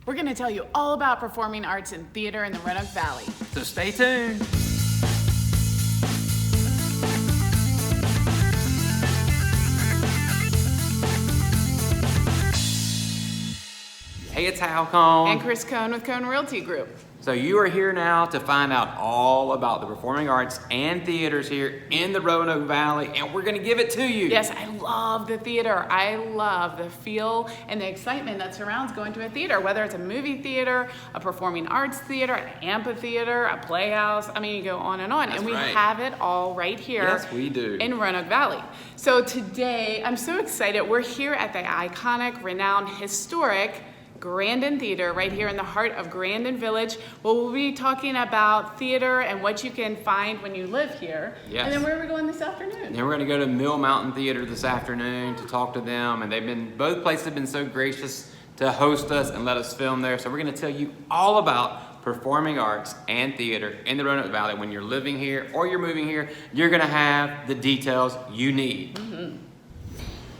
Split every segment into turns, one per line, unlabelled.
We're going to tell you all about performing arts and theater in the Roanoke Valley.
So stay tuned. Hey, it's Hal Cohn.
And Chris Cohn with Cohn Realty Group.
So you are here now to find out all about the performing arts and theaters here in the Roanoke Valley, and we're going to give it to you.
Yes, I love the theater. I love the feel and the excitement that surrounds going to a theater, whether it's a movie theater, a performing arts theater, an amphitheater, a playhouse. I mean, you go on and on.
That's
and we
right.
have it all right here.
Yes, we do.
In Roanoke Valley. So today, I'm so excited. We're here at the iconic, renowned, historic Grandin Theater right here in the heart of Grandin Village. Well, we'll be talking about theater and what you can find when you live here.
Yes.
And then where are we going this afternoon?
Then we're going to go to Mill Mountain Theater this afternoon to talk to them, and both places have been so gracious to host us and let us film there. So we're going to tell you all about performing arts and theater in the Roanoke Valley. When you're living here or you're moving here, you're going to have the details you need. Mm-hmm.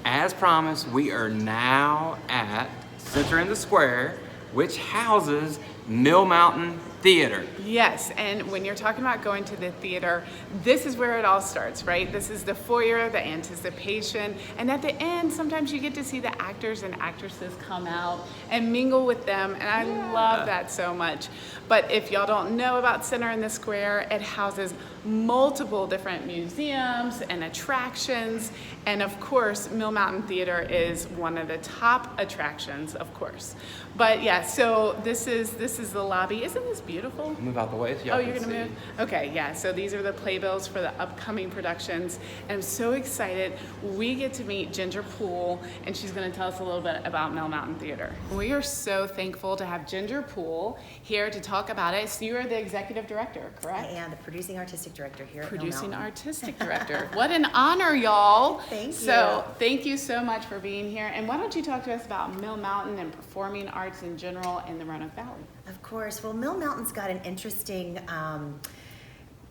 As promised, we are now at Center in the Square, which houses Mill Mountain Theater.
Yes, and when you're talking about going to the theater, this is where it all starts, right? This is the foyer, the anticipation, and at the end, sometimes you get to see the actors and actresses come out and mingle with them, and I love that so much. But if y'all don't know about Center in the Square, it houses multiple different museums and attractions, and of course, Mill Mountain Theater is one of the top attractions, of course. But yeah, so this is the lobby. Isn't this beautiful?
Move out the way so y'all
Oh,
can
you're gonna
see.
move? Okay, yeah, so these are the playbills for the upcoming productions. And I'm so excited. We get to meet Ginger Poole, and she's gonna tell us a little bit about Mill Mountain Theater. We are so thankful to have Ginger Poole here to talk about it. So you are the executive director, correct?
I am the producing artistic director here at Mill
Producing
Mountain.
artistic director. What an honor, y'all.
Thank
So
you.
thank you so much for being here. And why don't you talk to us about Mill Mountain and performing arts in general in the Roanoke Valley?
Of course. Well, Mill Mountain's got an interesting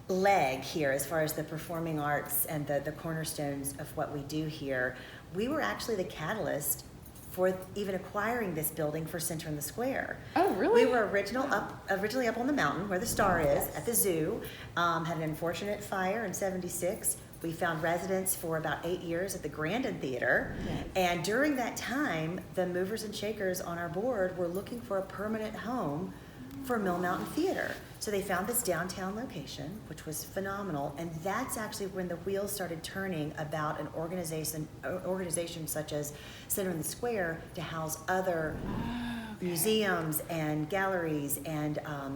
leg here as far as the performing arts and the cornerstones of what we do here. We were actually the catalyst for even acquiring this building for Center in the Square.
Oh, really?
We were originally up on the mountain where the star is at the zoo. Had an unfortunate fire in '76. We found residence for about 8 years at the Grandin Theater.
Yes.
And during that time, the movers and shakers on our board were looking for a permanent home for Mill Mountain Theater. So they found this downtown location, which was phenomenal. And that's actually when the wheels started turning about an organization such as Center in the Square to house other museums and galleries and a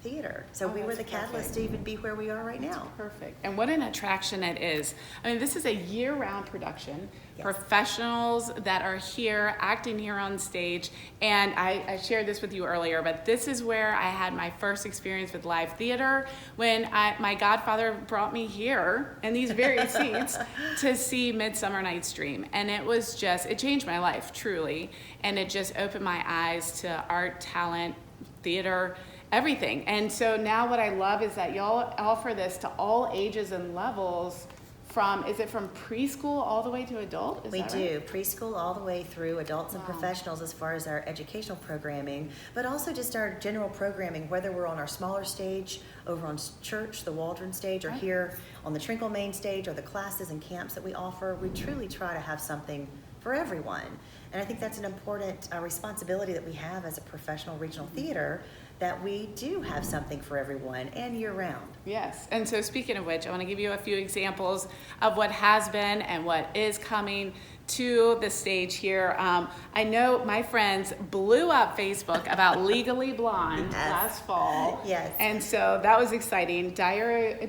theater. So we were the catalyst to even be where we are right now.
Perfect. And what an attraction it is. I mean, this is a year-round production.
Yes.
Professionals that are here, acting here on stage. And I shared this with you earlier, but this is where I had my first experience with live theater when my godfather brought me here in these very seats to see Midsummer Night's Dream. And it changed my life, truly. And it just opened my eyes to art, talent, theater, everything. And so now what I love is that y'all offer this to all ages and levels. Is it from preschool all the way to adult?
We do, preschool all the way through adults and professionals as far as our educational programming, but also just our general programming, whether we're on our smaller stage over on Church, the Waldron stage, or here on the Trinkle main stage, or the classes and camps that we offer. We truly try to have something for everyone. And I think that's an important responsibility that we have as a professional regional theater, that we do have something for everyone and year round.
Yes, and so speaking of which, I want to give you a few examples of what has been and what is coming to the stage here. I know my friends blew up Facebook about Legally Blonde last fall.
Yes.
And so that was exciting. Diary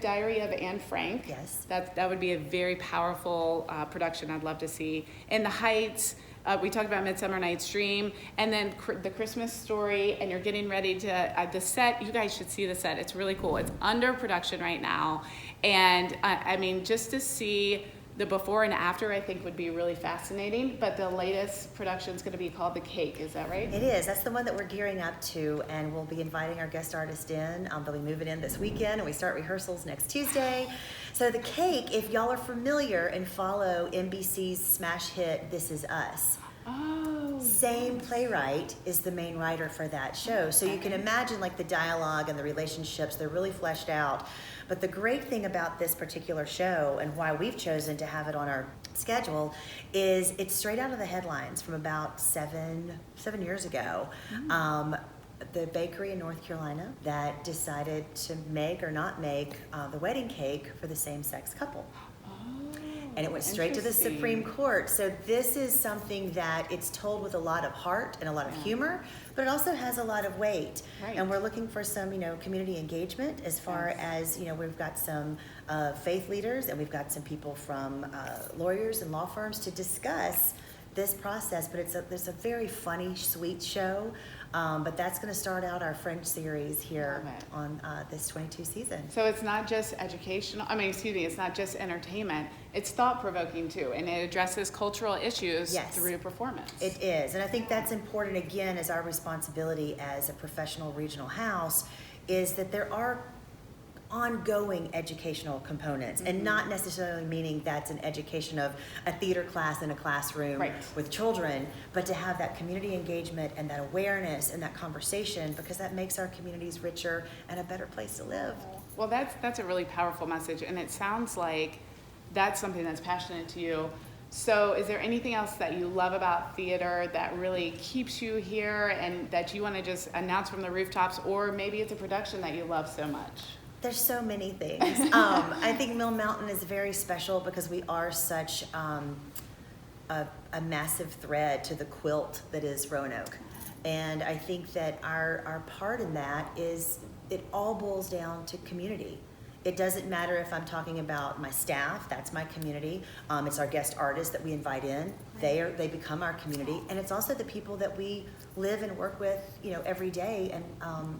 of Anne Frank.
Yes.
That would be a very powerful production I'd love to see. In the Heights, we talked about Midsummer Night's Dream, and then the Christmas Story, and you're getting ready to, the set, you guys should see the set. It's really cool. It's under production right now. And I mean, just to see the before and after, I think would be really fascinating. But the latest production is going to be called The Cake. Is that right?
It is. That's the one that we're gearing up to, and we'll be inviting our guest artist in. They'll be moving in this weekend, and we start rehearsals next Tuesday. So The Cake, if y'all are familiar and follow NBC's smash hit This Is Us.
Oh,
Same playwright is the main writer for that show. So you can imagine like the dialogue and the relationships, they're really fleshed out. But the great thing about this particular show and why we've chosen to have it on our schedule is it's straight out of the headlines from about seven years ago. The bakery in North Carolina that decided to make or not make the wedding cake for the same-sex couple. And it went straight to the Supreme Court. So this is something that it's told with a lot of heart and a lot of humor, but it also has a lot of weight.
Right.
And we're looking for some, community engagement as far as, we've got some faith leaders and we've got some people from lawyers and law firms to discuss this process. But it's a very funny, sweet show. But that's going to start out our French series here on this 22 season.
So it's not just educational, it's not just entertainment, it's thought-provoking too, and it addresses cultural issues through performance.
It is, and I think that's important, again, as our responsibility as a professional regional house, is that there are ongoing educational components, and not necessarily meaning that's an education of a theater class in a classroom with children, but to have that community engagement and that awareness and that conversation, because that makes our communities richer and a better place to live.
Well, that's a really powerful message, and it sounds like that's something that's passionate to you. So is there anything else that you love about theater that really keeps you here and that you want to just announce from the rooftops, or maybe it's a production that you love so much?
There's so many things. I think Mill Mountain is very special because we are such a massive thread to the quilt that is Roanoke. And I think that our part in that is it all boils down to community. It doesn't matter if I'm talking about my staff, that's my community. It's our guest artists that we invite in. They become our community. And it's also the people that we live and work with, every day. And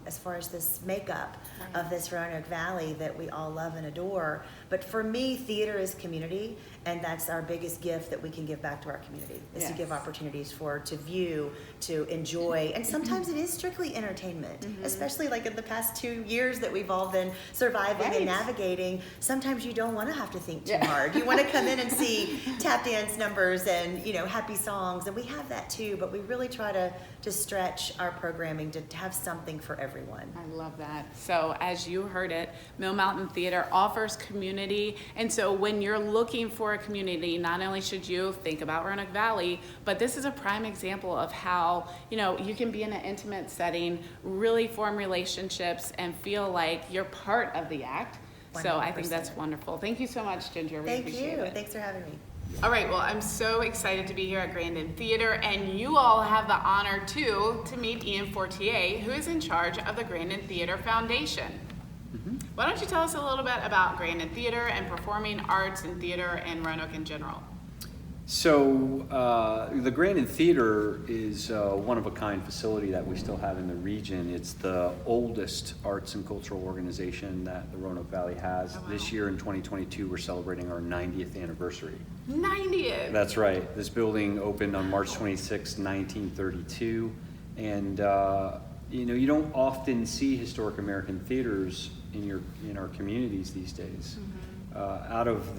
as far as this makeup of this Roanoke Valley that we all love and adore. But for me, theater is community, and that's our biggest gift that we can give back to our community, is to give opportunities to view, to enjoy. And sometimes it is strictly entertainment, especially like in the past 2 years that we've all been surviving and navigating. Sometimes you don't want to have to think too hard. You want to come in and see tap dance numbers and, happy songs, and we have that too, but we really try to stretch our programming to have something for everyone.
I love that. So as you heard it, Mill Mountain Theater offers community, and so when you're looking for a community, not only should you think about Roanoke Valley, but this is a prime example of how, you can be in an intimate setting, really form relationships, and feel like you're part of the act. 100%. So I think that's wonderful. Thank you so much, Ginger. We appreciate it.
Thanks for having me.
All right, well, I'm so excited to be here at Grandin Theater, and you all have the honor, too, to meet Ian Fortier, who is in charge of the Grandin Theater Foundation. Why don't you tell us a little bit about Grandin Theater and performing arts and theater in Roanoke in general?
So the Grandin Theater is a one-of-a-kind facility that we still have in the region. It's the oldest arts and cultural organization that the Roanoke Valley has. Oh, wow. This year in 2022, we're celebrating our 90th anniversary.
90th?
That's right. This building opened on March 26, 1932. And you don't often see historic American theaters in our communities these days. Out of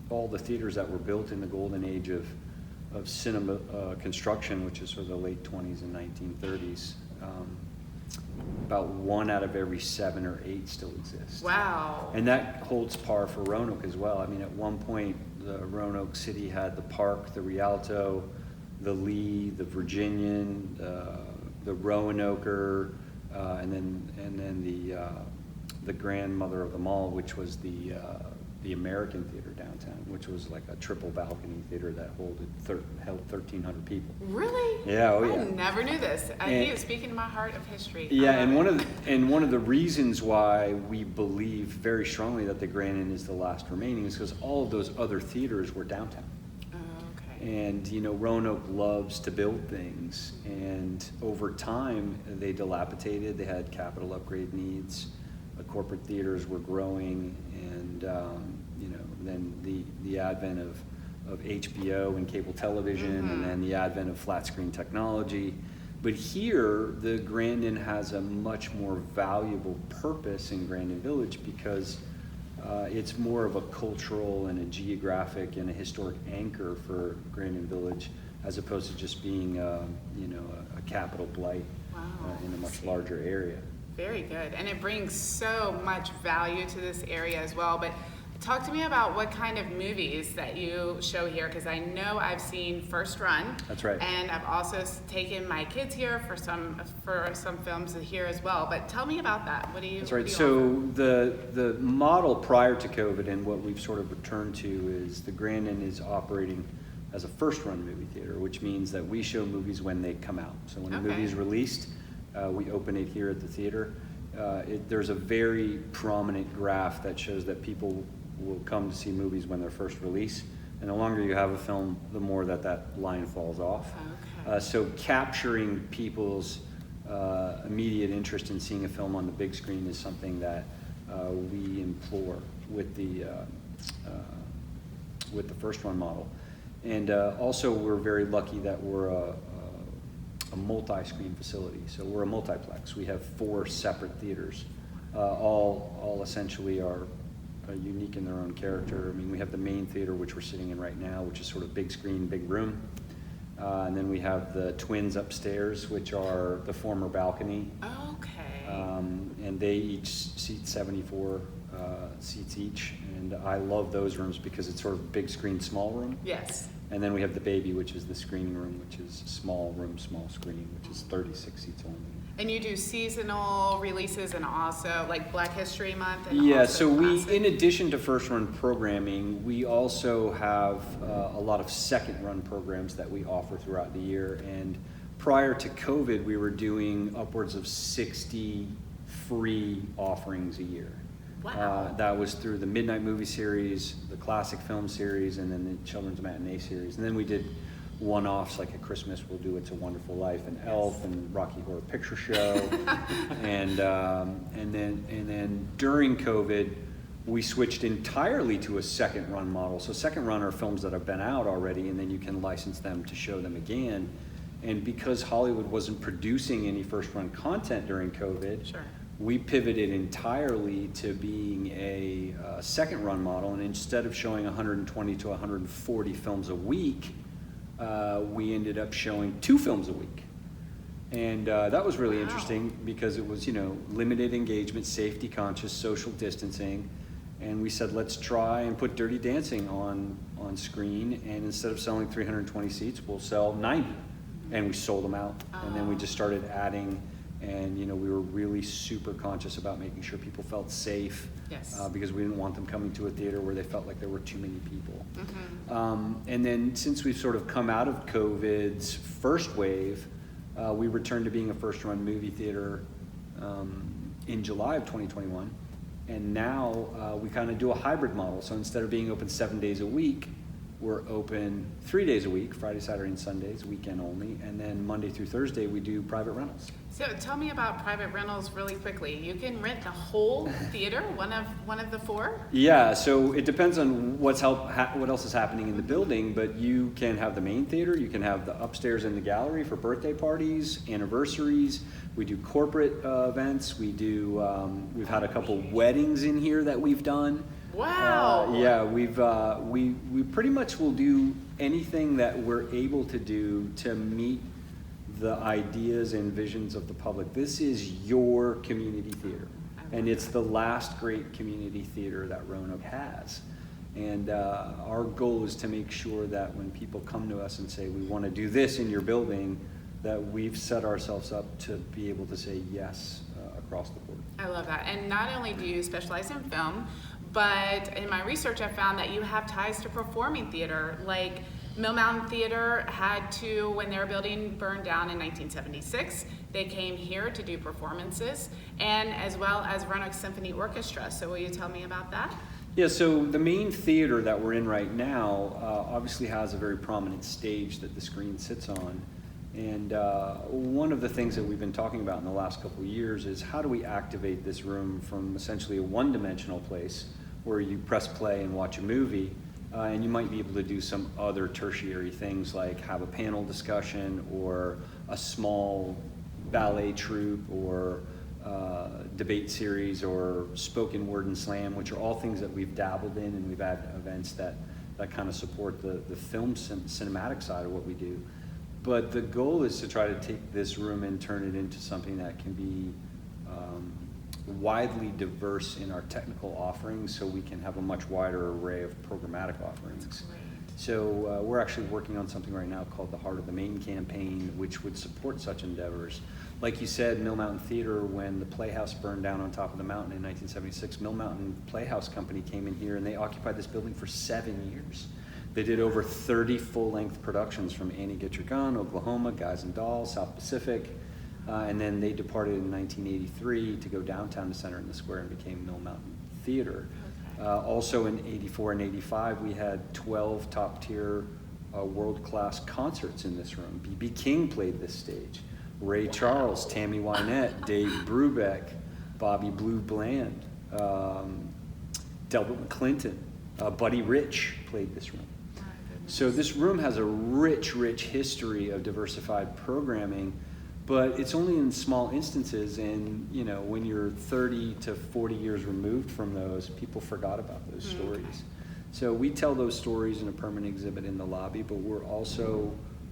all the theaters that were built in the golden age of cinema construction, which is sort of the late 20s and 1930s, about 1 out of every 7 or 8 still exists.
Wow.
And that holds par for Roanoke as well. I mean, at one point, the Roanoke City had the Park, the Rialto, the Lee, the Virginian, the Roanoker, and then the grandmother of them all, which was the American Theater downtown, which was like a triple balcony theater that held 1,300 people.
Really?
Yeah, oh yeah.
I never knew this. He is speaking to my heart of history.
Yeah, and one of the reasons why we believe very strongly that the Grandin is the last remaining is because all of those other theaters were downtown.
Oh, okay.
And Roanoke loves to build things, and over time they dilapidated. They had capital upgrade needs. The corporate theaters were growing, and then the advent of HBO and cable television, and then the advent of flat screen technology. But here, the Grandin has a much more valuable purpose in Grandin Village because it's more of a cultural and a geographic and a historic anchor for Grandin Village as opposed to just being, you know, a capital blight in a much larger area.
Very good. And it brings so much value to this area as well. But talk to me about what kind of movies that you show here, because I know I've seen First Run.
That's right.
And I've also taken my kids here for some films here as well. But tell me about that. What do you?
That's right.
What do you
So
offer?
the model prior to COVID and what we've sort of returned to is the Grandin is operating as a first run movie theater, which means that we show movies when they come out. So when a movie is released, we open it here at the theater. There's a very prominent graph that shows that people will come to see movies when they're first released, and the longer you have a film, the more that line falls off.
Okay.
So capturing people's immediate interest in seeing a film on the big screen is something that we implore with the first run model. And also we're very lucky that we're a multi-screen facility. So we're a multiplex. We have 4 separate theaters. All essentially are unique in their own character. I mean, we have the main theater, which we're sitting in right now, which is sort of big screen, big room. And then we have the twins upstairs, which are the former balcony.
Okay.
And they each seat 74 seats each. And I love those rooms because it's sort of big screen, small room.
Yes.
And then we have the baby, which is the screening room, which is small room, small screen, which is 36 seats only.
And you do seasonal releases and also like Black History Month? And
Yeah,
also
so we,
classic?
in addition to first run programming, we also have a lot of second run programs that we offer throughout the year. And prior to COVID, we were doing upwards of 60 free offerings a year.
Wow.
That was through the Midnight Movie Series, the Classic Film Series, and then the Children's Matinee Series. And then we did one-offs, like at Christmas we'll do It's a Wonderful Life and Elf and Rocky Horror Picture Show. and then during COVID, we switched entirely to a second run model. So second run are films that have been out already, and then you can license them to show them again. And because Hollywood wasn't producing any first run content during COVID,
Sure.
we pivoted entirely to being a second run model, and instead of showing 120 to 140 films a week, we ended up showing 2 films a week. And that was really interesting because it was, you know, limited engagement, safety conscious, social distancing. And we said, let's try and put Dirty Dancing on screen, and instead of selling 320 seats, we'll sell 90. And we sold them out. And then we just started adding. And, you know, we were really super conscious about making sure people felt safe.
Yes.
Because we didn't want them coming to a theater where they felt like there were too many people.
Mm-hmm.
And then since we've sort of come out of COVID's first wave, we returned to being a first run movie theater in July of 2021. And now we kind of do a hybrid model. So instead of being open 7 days a week, we're open 3 days a week, Friday, Saturday, and Sundays, weekend only. And then Monday through Thursday, we do private rentals.
So tell me about private rentals really quickly. You can rent the whole theater, one of the 4?
Yeah, so it depends on what else is happening in the building, but you can have the main theater, you can have the upstairs in the gallery for birthday parties, anniversaries. We do corporate events. We do. We've had a couple weddings in here that we've done.
Wow.
Yeah, we pretty much will do anything that we're able to do to meet the ideas and visions of the public. This is your community theater, and it's the last great community theater that Roanoke has. And our goal is to make sure that when people come to us and say, we want to do this in your building, that we've set ourselves up to be able to say yes across the board.
I love that. And not only do you specialize in film, but in my research I found that you have ties to performing theater. Like Mill Mountain Theater had to, when their building burned down in 1976, they came here to do performances, and as well as Roanoke Symphony Orchestra. So will you tell me about that?
Yeah, so the main theater that we're in right now obviously has a very prominent stage that the screen sits on. And one of the things that we've been talking about in the last couple of years is how do we activate this room from essentially a one-dimensional place where you press play and watch a movie, and you might be able to do some other tertiary things like have a panel discussion or a small ballet troupe or debate series or spoken word and slam, which are all things that we've dabbled in, and we've had events that that kind of support the film cinematic side of what we do. But the goal is to try to take this room and turn it into something that can be widely diverse in our technical offerings, so we can have a much wider array of programmatic offerings. So we're actually working on something right now called the Heart of the Main campaign, which would support such endeavors. Like you said, Mill Mountain Theater, when the Playhouse burned down on top of the mountain in 1976, Mill Mountain Playhouse Company came in here and they occupied this building for 7 years. They did over 30 full-length productions, from Annie Get Your Gun, Oklahoma, Guys and Dolls, South Pacific, and then they departed in 1983 to go downtown to Center in the Square and became Mill Mountain Theater. Also in 84 and 85, we had 12 top-tier world-class concerts in this room. B.B. King played this stage. Ray Charles, Tammy Wynette, Dave Brubeck, Bobby Blue Bland, Delbert McClinton, Buddy Rich played this room. So this room has a rich, rich history of diversified programming, but it's only in small instances, and you know, when you're 30 to 40 years removed from those, people forgot about those stories. So we tell those stories in a permanent exhibit in the lobby, but we're also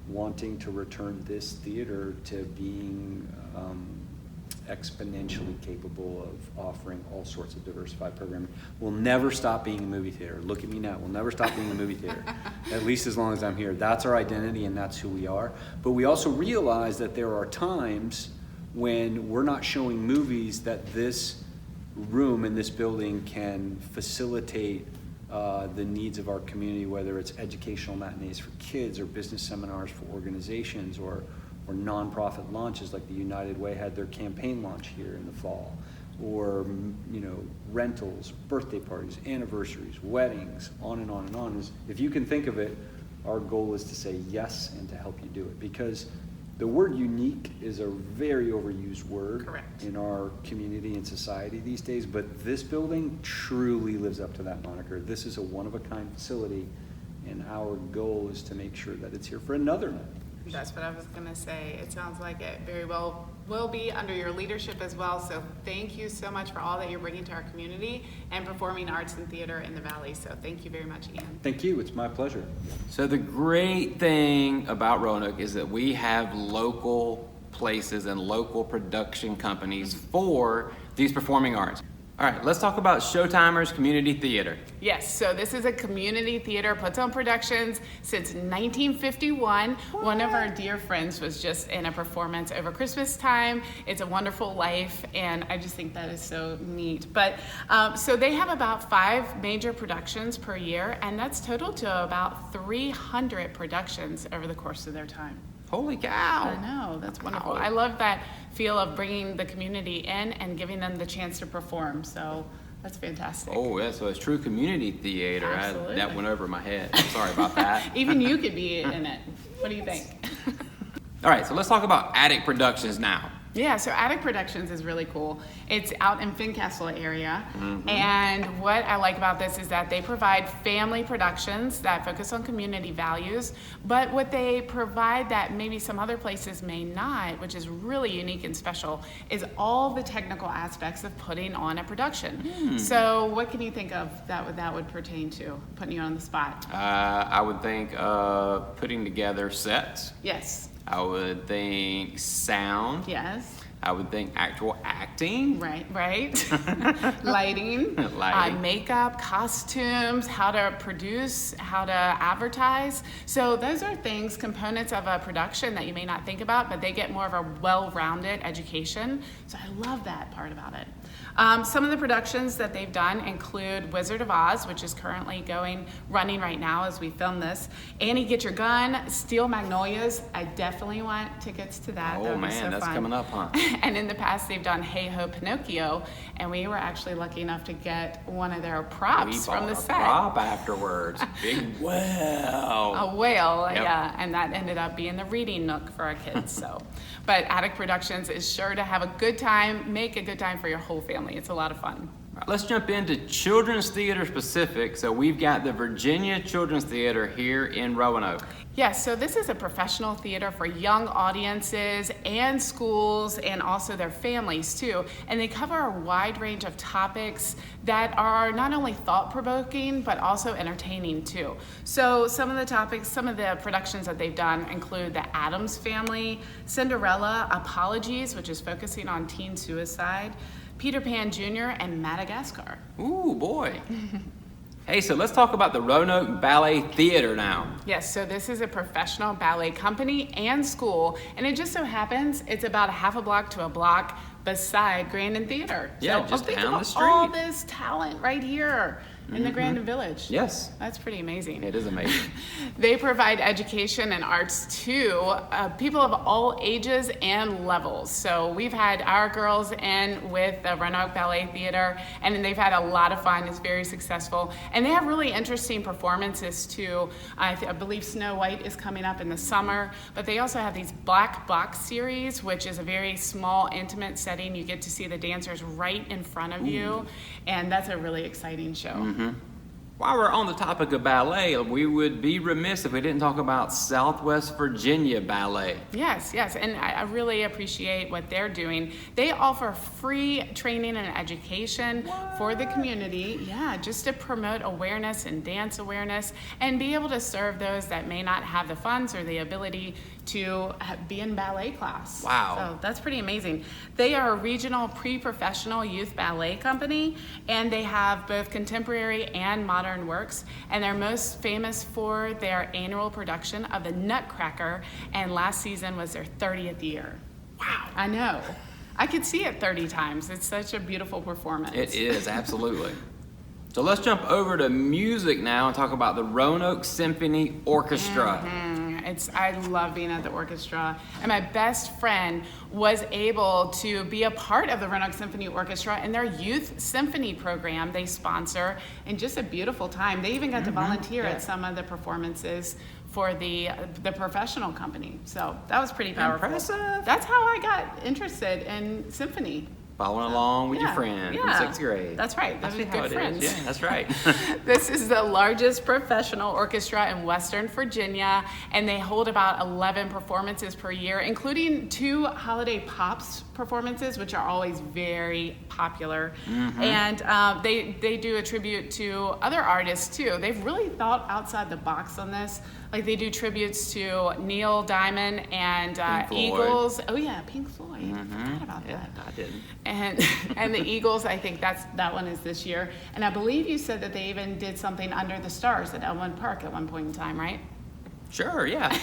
wanting to return this theater to being exponentially capable of offering all sorts of diversified programming. We'll never stop being a movie theater. Look at me now. We'll never stop being a movie theater, at least as long as I'm here. That's our identity and that's who we are. But we also realize that there are times when we're not showing movies that this room in this building can facilitate the needs of our community, whether it's educational matinees for kids or business seminars for organizations, or nonprofit launches like the United Way had their campaign launch here in the fall, or you know, rentals, birthday parties, anniversaries, weddings, on and on and on. Is, if you can think of it, our goal is to say yes and to help you do it, because the word unique is a very overused word in our community and society these days, but this building truly lives up to that moniker. This is a one-of-a-kind facility, and our goal is to make sure that it's here for another night.
That's what I was going to say. It sounds like it very well will be under your leadership as well. So thank you so much for all that you're bringing to our community and performing arts and theater in the Valley. So thank you very much, Ian.
Thank you. It's my pleasure.
So the great thing about Roanoke is that we have local places and local production companies for these performing arts. All right, let's talk about Showtimers Community Theater.
Yes, so this is a community theater, puts on productions since 1951. What? One of our dear friends was just in a performance over Christmas time. It's a Wonderful Life, and I just think that is so neat. But so they have about 5 major productions per year, and that's total to about 300 productions over the course of their time.
Holy cow.
I know, that's wonderful. I love that feel of bringing the community in and giving them the chance to perform. So that's fantastic.
Oh, yeah, so it's true community theater.
Absolutely.
That went over my head. Sorry about that.
Even you could be in it. What do you think?
All right, so let's talk about Attic Productions now.
Yeah, so Attic Productions is really cool. It's out in Fincastle area. And what I like about this is that they provide family productions that focus on community values, but what they provide that maybe some other places may not, which is really unique and special, is all the technical aspects of putting on a production. So what can you think of that would pertain to, putting you on the spot?
I would think putting together sets.
Yes.
I would think sound.
Yes.
I would think actual acting.
Right. Lighting. Makeup, costumes, how to produce, how to advertise. So those are things, components of a production that you may not think about, but they get more of a well-rounded education. So I love that part about it. Some of the productions that they've done include Wizard of Oz, which is currently running right now as we film this. Annie Get Your Gun, Steel Magnolias. I definitely want tickets to that.
Oh man, that's
fun.
coming up, huh?
And in the past, they've done Hey Ho Pinocchio, and we were actually lucky enough to get one of their props from the set.
Prop afterwards. Big whale.
A whale,
Yep.
yeah, and that ended up being the reading nook for our kids. So, but Attic Productions is sure to have a good time, make a good time for your whole family. It's a lot of fun.
Right, let's jump into Children's Theater specific. So we've got the Virginia Children's Theater here in Roanoke.
Yes, so this is a professional theater for young audiences and schools and also their families too. And they cover a wide range of topics that are not only thought-provoking, but also entertaining too. So some of the productions that they've done include The Addams Family, Cinderella, Apologies, which is focusing on teen suicide, Peter Pan Jr., and Madagascar.
Ooh, boy. Hey, so let's talk about the Roanoke Ballet Theater now.
Yes, so this is a professional ballet company and school, and it just so happens it's about a half a block to a block beside Grandin Theater.
Yeah,
so
just
think
down
of
the street.
all this talent right here in the Grandin Village.
Yes.
That's pretty amazing.
It is amazing.
They provide education and arts to people of all ages and levels. So we've had our girls in with the Roanoke Ballet Theater, and they've had a lot of fun. It's very successful. And they have really interesting performances too. I believe Snow White is coming up in the summer, but they also have these Black Box series, which is a very small, intimate setting. You get to see the dancers right in front of you, and that's a really exciting show.
While we're on the topic of ballet, we would be remiss if we didn't talk about Southwest Virginia Ballet.
Yes, and I really appreciate what they're doing. They offer free training and education for the community, just to promote awareness and dance awareness and be able to serve those that may not have the funds or the ability to be in ballet class.
Wow.
So that's pretty amazing. They are a regional pre-professional youth ballet company, and they have both contemporary and modern works, and they're most famous for their annual production of the Nutcracker, and last season was their 30th year. Wow. I know. I could see it 30 times. It's such a beautiful performance.
It is, absolutely. So let's jump over to music now and talk about the Roanoke Symphony Orchestra.
I love being at the orchestra, and my best friend was able to be a part of the Roanoke Symphony Orchestra in their youth symphony program they sponsor, and just a beautiful time. They even got to volunteer at some of the performances for the professional company, so that was pretty powerful.
Impressive.
That's how I got interested in symphony.
Following along with your friend in 6th grade.
That's right. Those are good friends.
Yeah, that's right.
This is the largest professional orchestra in Western Virginia, and they hold about 11 performances per year, including 2 holiday pops performances, which are always very popular. And they do a tribute to other artists too. They've really thought outside the box on this. Like they do tributes to Neil Diamond and Eagles. Oh yeah, Pink Floyd. I forgot about that.
I didn't.
And the Eagles, I think that one is this year. And I believe you said that they even did something Under the Stars at Elmwood Park at one point in time, right?
Sure, yeah.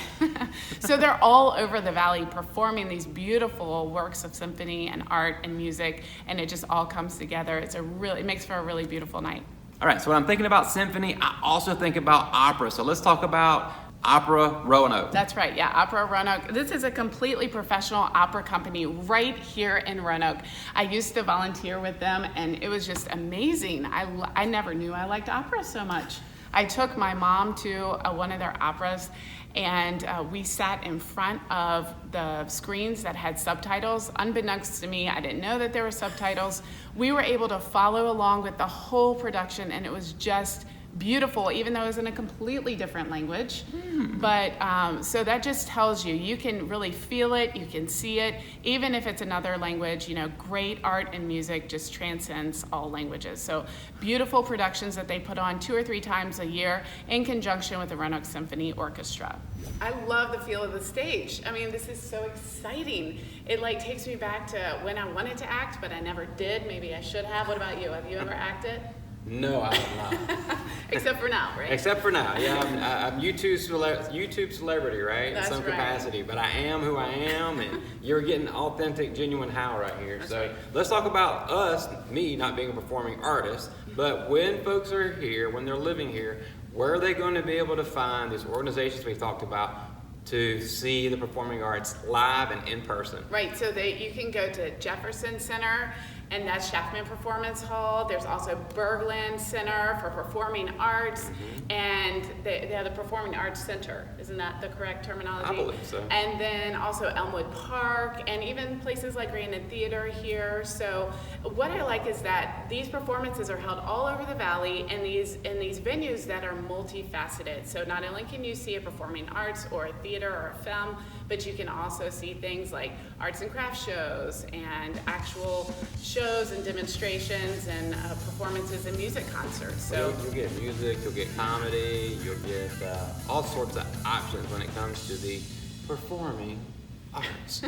So they're all over the valley performing these beautiful works of symphony and art and music, and it just all comes together. It makes for a really beautiful night.
All right, so when I'm thinking about symphony, I also think about opera. So let's talk about Opera Roanoke.
That's right, yeah, Opera Roanoke. This is a completely professional opera company right here in Roanoke. I used to volunteer with them, and it was just amazing. I never knew I liked opera so much. I took my mom to one of their operas, and we sat in front of the screens that had subtitles. Unbeknownst to me, I didn't know that there were subtitles. We were able to follow along with the whole production, and it was just beautiful, even though it was in a completely different language. But so that just tells you can really feel it, you can see it, even if it's another language. Great art and music just transcends all languages. So beautiful productions that they put on 2 or 3 times a year in conjunction with the Roanoke Symphony Orchestra. I love the feel of the stage. I mean, this is so exciting. It takes me back to when I wanted to act, but I never did. Maybe I should have. What about you? Have you ever acted?
No, I have not.
Except for now, right?
Except for now, yeah. I'm YouTube celebrity, right?
That's
in some
right.
capacity, but I am who I am, and you're getting authentic, genuine Hal right here.
That's
so
right.
Let's talk about us, me not being a performing artist, but when folks are here, when they're living here, where are they going to be able to find these organizations we've talked about to see the performing arts live and in person.
Right, so you can go to Jefferson Center, and that's Shackman Performance Hall. There's also Berglund Center for Performing Arts, and they have the Performing Arts Center. Isn't that the correct terminology?
I believe so.
And then also Elmwood Park, and even places like Grandin Theater here. So what I like is that these performances are held all over the valley in these venues that are multifaceted. So not only can you see a performing arts or a theater or a film, but you can also see things like arts and crafts shows and actual shows and demonstrations and performances and music concerts. So
You'll get music, you'll get comedy, you'll get all sorts of options when it comes to the performing arts.